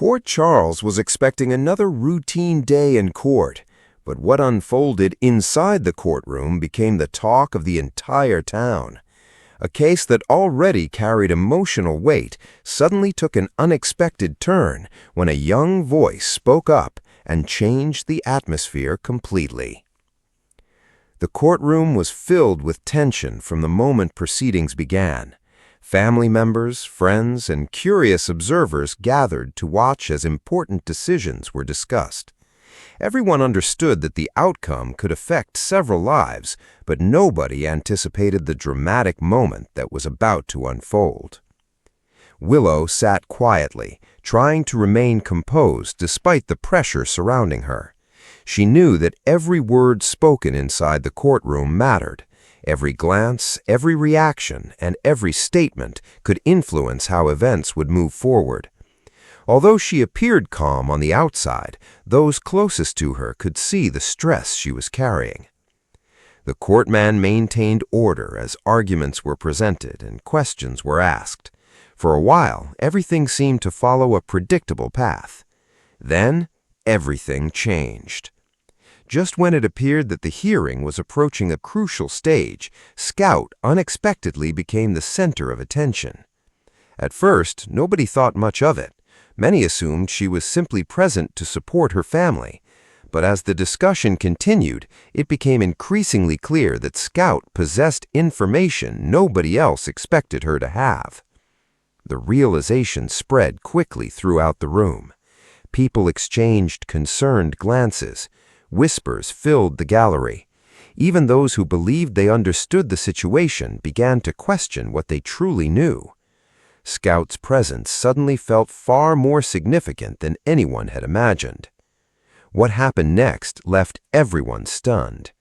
Poor Charles was expecting another routine day in court, but what unfolded inside the courtroom became the talk of the entire town. A case that already carried emotional weight suddenly took an unexpected turn when a young voice spoke up and changed the atmosphere completely. The courtroom was filled with tension from the moment proceedings began. Family members, friends, and curious observers gathered to watch as important decisions were discussed. Everyone understood that the outcome could affect several lives, but nobody anticipated the dramatic moment that was about to unfold. Willow sat quietly, trying to remain composed despite the pressure surrounding her. She knew that every word spoken inside the courtroom mattered. Every glance, every reaction, and every statement could influence how events would move forward. Although she appeared calm on the outside, those closest to her could see the stress she was carrying. The courtman maintained order as arguments were presented and questions were asked. For a while, everything seemed to follow a predictable path. Then, everything changed. Just when it appeared that the hearing was approaching a crucial stage, Scout unexpectedly became the center of attention. At first, nobody thought much of it. Many assumed she was simply present to support her family. But as the discussion continued, it became increasingly clear that Scout possessed information nobody else expected her to have. The realization spread quickly throughout the room. People exchanged concerned glances. Whispers filled the gallery. Even those who believed they understood the situation began to question what they truly knew. Scout's presence suddenly felt far more significant than anyone had imagined. What happened next left everyone stunned.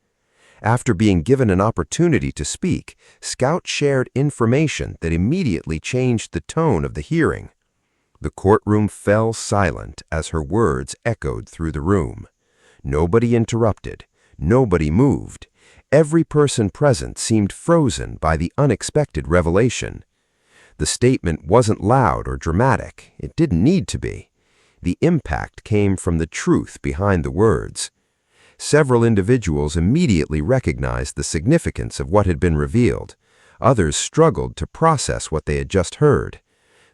After being given an opportunity to speak, Scout shared information that immediately changed the tone of the hearing. The courtroom fell silent as her words echoed through the room. Nobody interrupted. Nobody moved. Every person present seemed frozen by the unexpected revelation. The statement wasn't loud or dramatic. It didn't need to be. The impact came from the truth behind the words. Several individuals immediately recognized the significance of what had been revealed. Others struggled to process what they had just heard.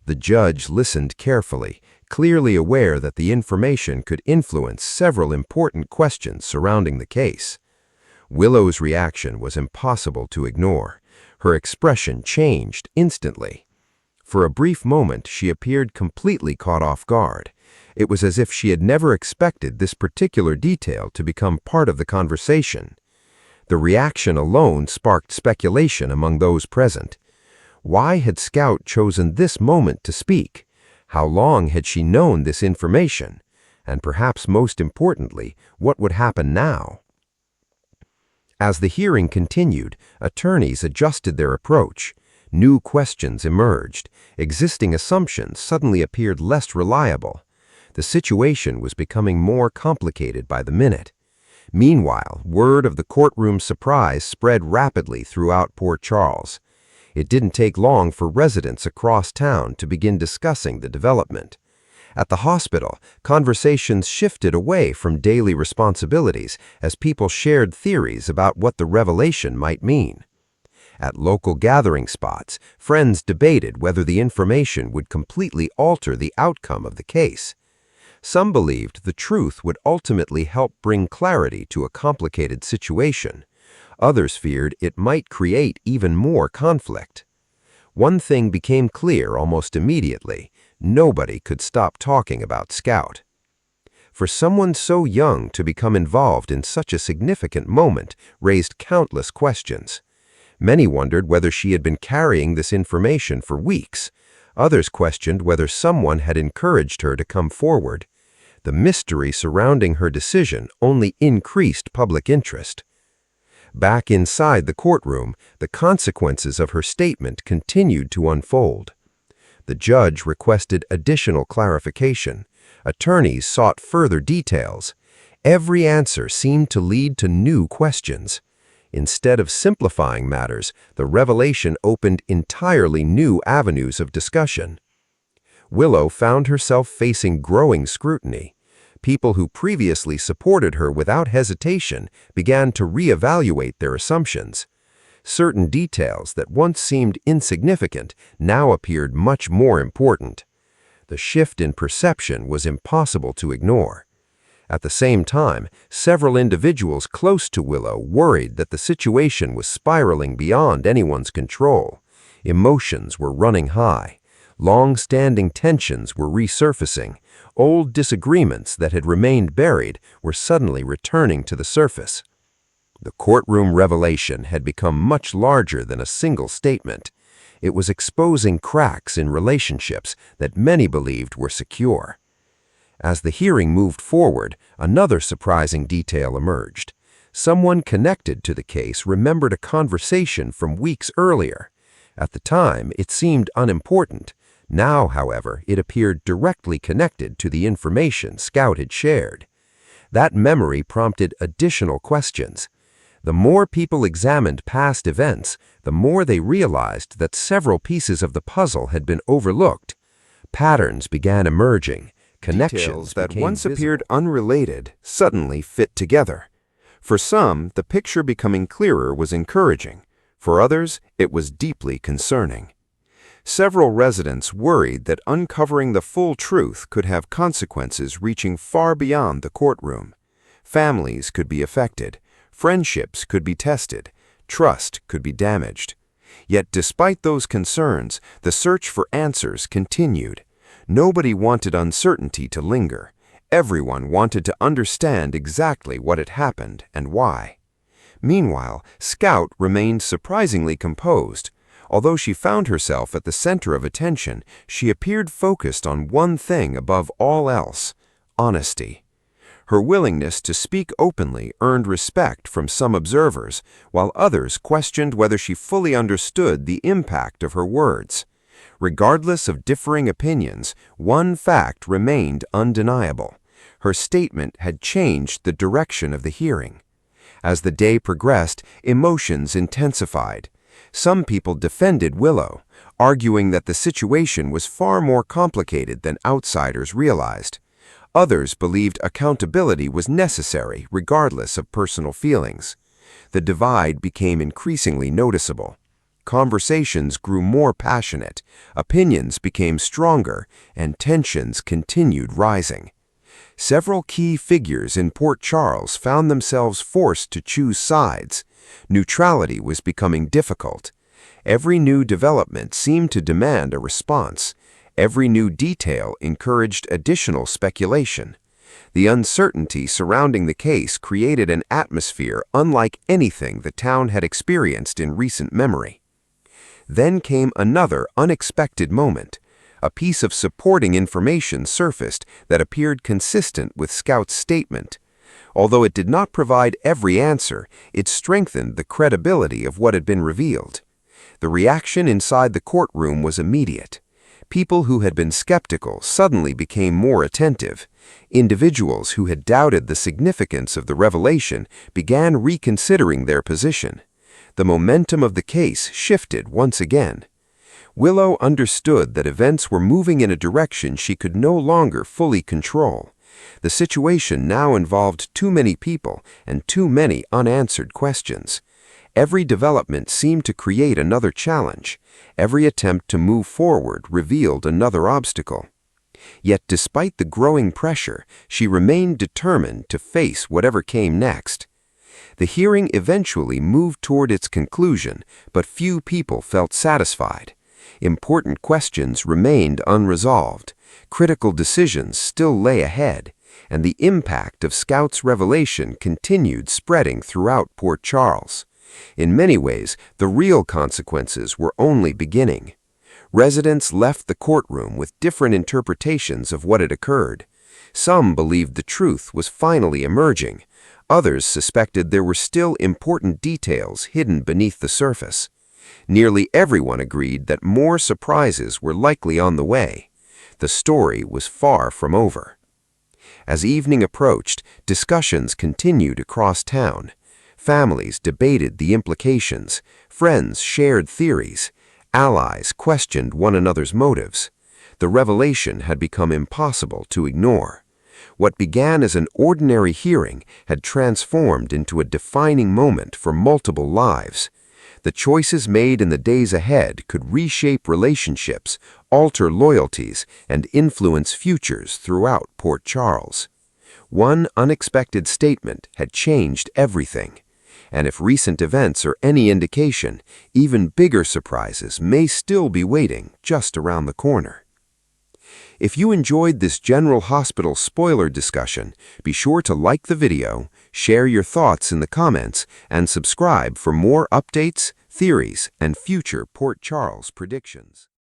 The judge listened carefully, clearly aware that the information could influence several important questions surrounding the case. Willow's reaction was impossible to ignore. Her expression changed instantly. For a brief moment, she appeared completely caught off guard. It was as if she had never expected this particular detail to become part of the conversation. The reaction alone sparked speculation among those present. Why had Scout chosen this moment to speak? How long had she known this information? And perhaps most importantly, what would happen now? As the hearing continued, attorneys adjusted their approach. New questions emerged. Existing assumptions suddenly appeared less reliable. The situation was becoming more complicated by the minute. Meanwhile, word of the courtroom surprise spread rapidly throughout Port Charles. It didn't take long for residents across town to begin discussing the development. At the hospital, conversations shifted away from daily responsibilities as people shared theories about what the revelation might mean. At local gathering spots, friends debated whether the information would completely alter the outcome of the case. Some believed the truth would ultimately help bring clarity to a complicated situation. Others feared it might create even more conflict. One thing became clear almost immediately: nobody could stop talking about Scout. For someone so young to become involved in such a significant moment raised countless questions. Many wondered whether she had been carrying this information for weeks. Others questioned whether someone had encouraged her to come forward. The mystery surrounding her decision only increased public interest. Back inside the courtroom, the consequences of her statement continued to unfold. The judge requested additional clarification. Attorneys sought further details. Every answer seemed to lead to new questions. Instead of simplifying matters, the revelation opened entirely new avenues of discussion. Willow found herself facing growing scrutiny. People who previously supported her without hesitation began to reevaluate their assumptions. Certain details that once seemed insignificant now appeared much more important. The shift in perception was impossible to ignore. At the same time, several individuals close to Willow worried that the situation was spiraling beyond anyone's control. Emotions were running high. Long-standing tensions were resurfacing. Old disagreements that had remained buried were suddenly returning to the surface. The courtroom revelation had become much larger than a single statement. It was exposing cracks in relationships that many believed were secure. As the hearing moved forward, another surprising detail emerged. Someone connected to the case remembered a conversation from weeks earlier. At the time, it seemed unimportant. Now, however, it appeared directly connected to the information Scout had shared. That memory prompted additional questions. The more people examined past events, the more they realized that several pieces of the puzzle had been overlooked. Patterns began emerging. Connections that once appeared unrelated suddenly fit together. For some, the picture becoming clearer was encouraging. For others, it was deeply concerning. Several residents worried that uncovering the full truth could have consequences reaching far beyond the courtroom. Families could be affected, friendships could be tested, trust could be damaged. Yet despite those concerns, the search for answers continued. Nobody wanted uncertainty to linger. Everyone wanted to understand exactly what had happened and why. Meanwhile, Scout remained surprisingly composed. Although she found herself at the center of attention, she appeared focused on one thing above all else: honesty. Her willingness to speak openly earned respect from some observers, while others questioned whether she fully understood the impact of her words. Regardless of differing opinions, one fact remained undeniable. Her statement had changed the direction of the hearing. As the day progressed, emotions intensified. Some people defended Willow, arguing that the situation was far more complicated than outsiders realized. Others believed accountability was necessary regardless of personal feelings. The divide became increasingly noticeable. Conversations grew more passionate, opinions became stronger, and tensions continued rising. Several key figures in Port Charles found themselves forced to choose sides. Neutrality was becoming difficult. Every new development seemed to demand a response. Every new detail encouraged additional speculation. The uncertainty surrounding the case created an atmosphere unlike anything the town had experienced in recent memory. Then came another unexpected moment. A piece of supporting information surfaced that appeared consistent with Scout's statement. Although it did not provide every answer, it strengthened the credibility of what had been revealed. The reaction inside the courtroom was immediate. People who had been skeptical suddenly became more attentive. Individuals who had doubted the significance of the revelation began reconsidering their position. The momentum of the case shifted once again. Willow understood that events were moving in a direction she could no longer fully control. The situation now involved too many people and too many unanswered questions. Every development seemed to create another challenge. Every attempt to move forward revealed another obstacle. Yet despite the growing pressure, she remained determined to face whatever came next. The hearing eventually moved toward its conclusion, but few people felt satisfied. Important questions remained unresolved. Critical decisions still lay ahead, and the impact of Scout's revelation continued spreading throughout Port Charles. In many ways, the real consequences were only beginning. Residents left the courtroom with different interpretations of what had occurred. Some believed the truth was finally emerging. Others suspected there were still important details hidden beneath the surface. Nearly everyone agreed that more surprises were likely on the way. The story was far from over. As evening approached, discussions continued across town. Families debated the implications. Friends shared theories. Allies questioned one another's motives. The revelation had become impossible to ignore. What began as an ordinary hearing had transformed into a defining moment for multiple lives. The choices made in the days ahead could reshape relationships, alter loyalties, and influence futures throughout Port Charles. One unexpected statement had changed everything. And if recent events are any indication, even bigger surprises may still be waiting just around the corner. If you enjoyed this General Hospital spoiler discussion, be sure to like the video, share your thoughts in the comments, and subscribe for more updates, theories, and future Port Charles predictions.